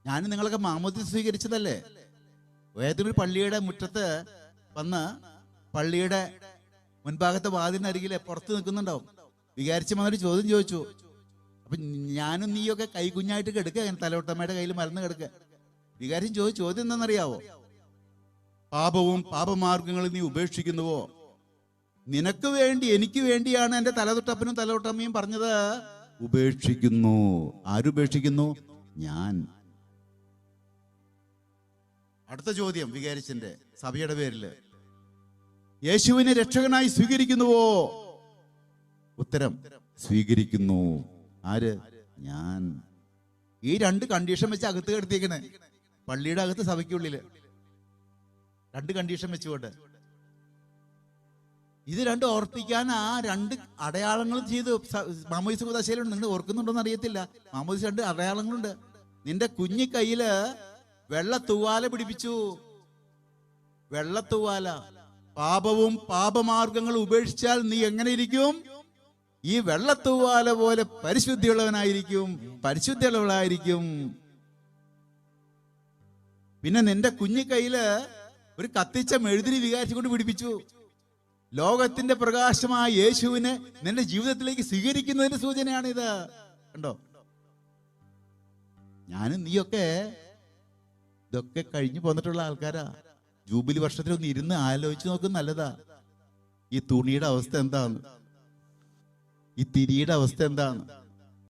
ഞാനും നിങ്ങളൊക്കെ മാമോദീസ സ്വീകരിച്ചതല്ലേ? ഏതൊരു പള്ളിയുടെ മുറ്റത്ത് വന്ന് പള്ളിയുടെ മുൻഭാഗത്തെ വാതിലിനരികിലെ പുറത്ത് നിൽക്കുന്നുണ്ടാവും. വികാരിച്ചൻ വന്നൊരു ചോദ്യം ചോദിച്ചു. അപ്പൊ ഞാനും നീയൊക്കെ കൈ കുഞ്ഞായിട്ട് കിടക്കുക, തലവട്ടമ്മയുടെ കയ്യിൽ മരുന്ന് കിടക്കുക. വികാരിച്ചൻ ചോദിച്ച ചോദ്യം എന്താണെന്നറിയാവോ? പാപവും പാപമാർഗങ്ങളും നീ ഉപേക്ഷിക്കുന്നുവോ? നിനക്ക് വേണ്ടി എനിക്ക് വേണ്ടിയാണ് എൻ്റെ തലതൊട്ടപ്പനും തലതൊട്ടമ്മയും പറഞ്ഞത്. ഉപേക്ഷിക്കുന്നു. ആരുപേക്ഷിക്കുന്നു? ഞാൻ. അടുത്ത ചോദ്യം വികാരിച്ചന്റെ സഭയുടെ പേരില്, യേശുവിനെ രക്ഷകനായി സ്വീകരിക്കുന്നുവോ? ഉത്തരം, സ്വീകരിക്കുന്നു. ആര്? ഞാൻ. ഈ രണ്ട് കണ്ടീഷൻ വെച്ച് അകത്ത് കിടത്തിയേക്കണേ. പള്ളിയുടെ അകത്ത് സഭയ്ക്കുള്ളില് രണ്ട് കണ്ടീഷൻ വെച്ചുകൊണ്ട് ഇത് രണ്ടും ഓർപ്പിക്കാൻ ആ രണ്ട് അടയാളങ്ങൾ ചെയ്തു. മാമോദീസ കൂദാശയിലുണ്ട്. നിങ്ങൾ ഓർക്കുന്നുണ്ടോന്ന് അറിയത്തില്ല. മാമോദീസ രണ്ട് അടയാളങ്ങളുണ്ട്. നിന്റെ കുഞ്ഞി കയ്യില് വെള്ളത്തൂവാല പിടിപ്പിച്ചു. വെള്ളത്തൂവാല. പാപവും പാപമാർഗങ്ങളും ഉപേക്ഷിച്ചാൽ നീ എങ്ങനെ ഇരിക്കും? ഈ വെള്ളത്തൂവാല പോലെ പരിശുദ്ധിയുള്ളവനായിരിക്കും, പരിശുദ്ധിയുള്ളവളായിരിക്കും. പിന്നെ നിന്റെ കുഞ്ഞി കയ്യില് ഒരു കത്തിച്ച മെഴുതിരി വികാരിച്ചുകൊണ്ട് പിടിപ്പിച്ചു. ലോകത്തിന്റെ പ്രകാശമായ യേശുവിനെ നിന്റെ ജീവിതത്തിലേക്ക് സ്വീകരിക്കുന്നതിന്റെ സൂചനയാണിത്. കണ്ടോ? ഞാനും നീയൊക്കെ ഇതൊക്കെ കഴിഞ്ഞു പോന്നിട്ടുള്ള ആൾക്കാരാ. ജൂബിലി വർഷത്തിലൊന്ന് ഇരുന്ന് ആലോചിച്ച് നോക്കും. നല്ലതാ. ഈ തുണിയുടെ അവസ്ഥ എന്താണ്? ഈ തിരിയുടെ അവസ്ഥ എന്താണ്?